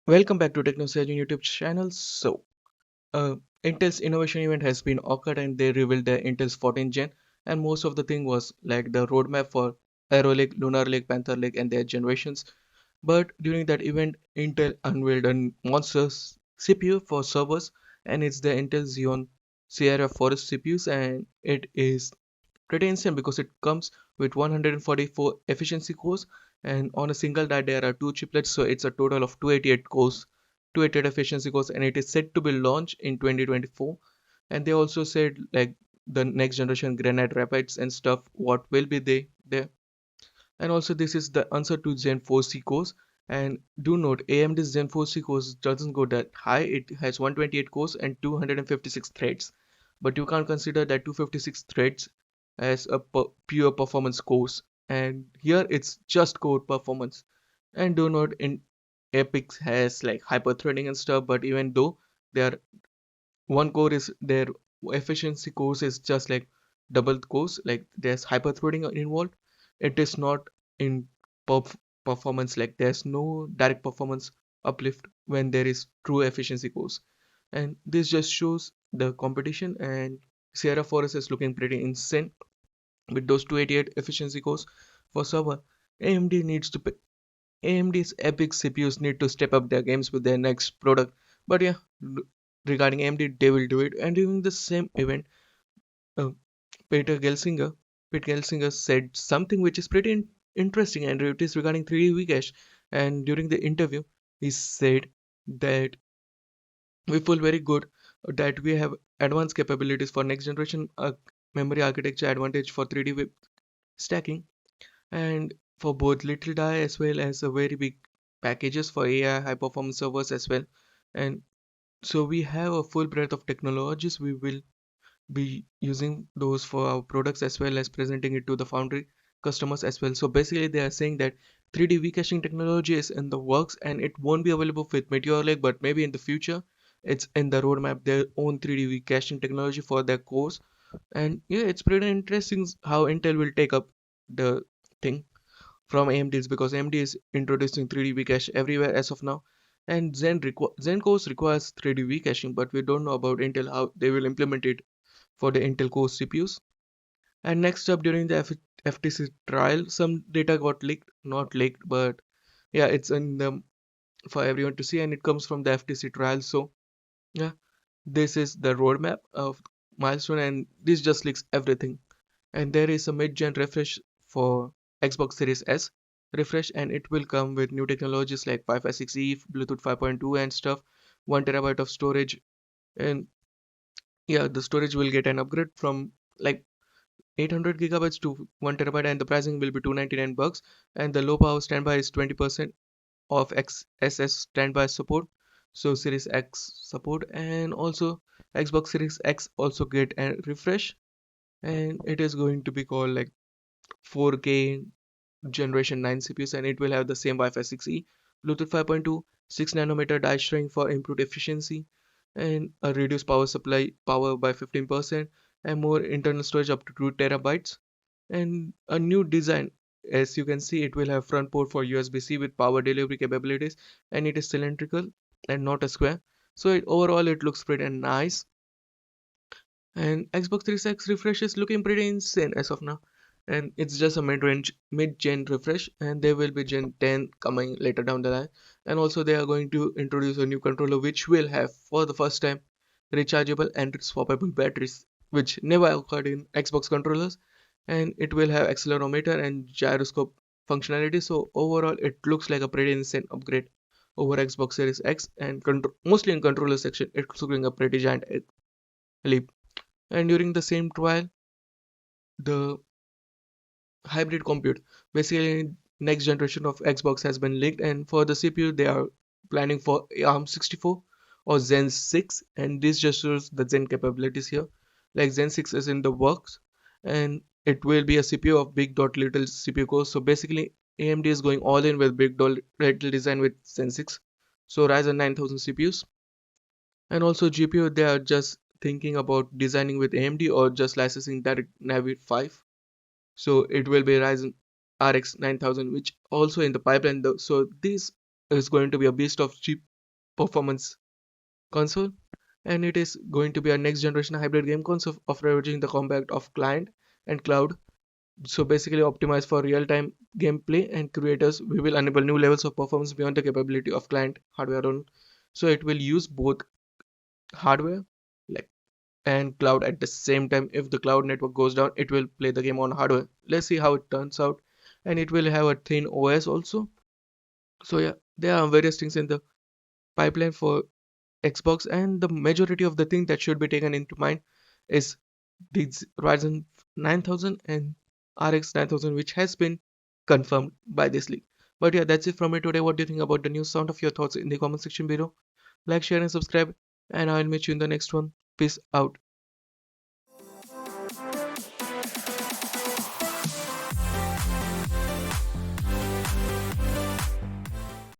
Welcome back to TechnoSage YouTube channel. Uh, Intel's innovation event has been occurred and they revealed the Intel's 14th gen, and most of the thing was like the roadmap for Arrow Lake, Lunar Lake, Panther Lake and their generations. But during that event, Intel unveiled a monster CPU for servers, and it's the Intel Xeon Sierra Forest CPUs, and it is pretty insane because it comes with 144 efficiency cores, and on a single die there are two chiplets, so it's a total of 288 cores, 288 efficiency cores, and it is set to be launched in 2024. And they also said like the next generation Granite Rapids and stuff what will be there. And also this is the answer to Zen 4C cores. And do note, AMD's Zen 4C cores doesn't go that high. It has 128 cores and 256 threads, but you can't consider that 256 threads as a pure performance cores, and here it's just core performance. And do note, in Epic has like hyper threading and stuff, but even though their one core is their efficiency cores is just like double cores, like there's hyper threading involved, it is not in perf performance, like there's no direct performance uplift when there is true efficiency cores. And this just shows the competition, and Sierra Forest is looking pretty insane with those 288 efficiency cores for server. AMD needs to AMD's Epic CPUs need to step up their games with their next product. But yeah, regarding AMD, they will do it. And during the same event, uh, Peter Gelsinger, Pete Gelsinger said something which is pretty interesting, and it is regarding 3D Vcache. And during the interview, he said that we feel very good that we have advanced capabilities for next generation memory architecture advantage for 3D stacking, and for both little die as well as a very big packages for AI high performance servers as well. And so we have a full breadth of technologies. We will be using those for our products as well as presenting it to the foundry customers as well. So basically they are saying that 3D caching technology is in the works and it won't be available with Meteor Lake, but maybe in the future it's in the roadmap, their own 3D caching technology for their cores. And yeah, it's pretty interesting how Intel will take up the thing from AMD's, because AMD is introducing 3D cache everywhere as of now. And Zen cores requires 3D caching, but we don't know about Intel how they will implement it for the Intel Core CPUs. And next up, during the FTC trial, some data got leaked, not leaked, but yeah, it's in the for everyone to see, and it comes from the FTC trial. So yeah, this is the roadmap of milestone, and this just leaks everything. And there is a mid-gen refresh for Xbox Series S refresh, and it will come with new technologies like Wi-Fi 6E, Bluetooth 5.2 and stuff, 1 terabyte of storage. And yeah, the storage will get an upgrade from like 800 gigabytes to 1 terabyte, and the pricing will be 299 bucks. And the low power standby is 20% of XSS standby support, so Series X support. And also Xbox Series X also get a refresh, and it is going to be called like 4K generation 9 CPUs, and it will have the same Wi-Fi 6E, Bluetooth 5.2, 6 nanometer die shrink for improved efficiency, and a reduced power supply power by 15%, and more internal storage up to 2 terabytes, and a new design. As you can see, it will have front port for USB-C with power delivery capabilities, and it is cylindrical and not a square. So overall it looks pretty nice. And Xbox Series X refresh is looking pretty insane as of now. And it's just a mid-gen refresh, and there will be Gen 10 coming later down the line. And also they are going to introduce a new controller which will have for the first time rechargeable and swappable batteries, which never occurred in Xbox controllers. And it will have accelerometer and gyroscope functionality. So overall it looks like a pretty insane upgrade over Xbox Series X, and mostly in controller section it's looking a pretty giant leap. And during the same trial, the hybrid compute, basically next generation of Xbox has been leaked, and for the CPU they are planning for ARM 64 or Zen 6, and this just shows the Zen capabilities here. Like Zen 6 is in the works, and it will be a CPU of big dot little CPU cores. So basically AMD is going all in with big dot little design with Zen 6. So Ryzen 9000 CPUs. And also GPU, they are just thinking about designing with AMD or just licensing direct Navi 5. So it will be Ryzen RX 9000, which also in the pipeline. So this is going to be a beast of chip performance console, and it is going to be a next generation hybrid game console of leveraging the combat of client and cloud. So basically optimized for real-time gameplay, and creators we will enable new levels of performance beyond the capability of client hardware alone. So it will use both hardware like and cloud at the same time. If the cloud network goes down, it will play the game on hardware. Let's see how it turns out. And it will have a thin OS also. So yeah, there are various things in the pipeline for Xbox, and the majority of the thing that should be taken into mind is these Ryzen 9000 and RX 9000, which has been confirmed by this leak. But yeah, that's it from me today. What do you think about the news? Sound of your thoughts in the comment section below. Like, share, and subscribe, and I'll meet you in the next one. Peace out.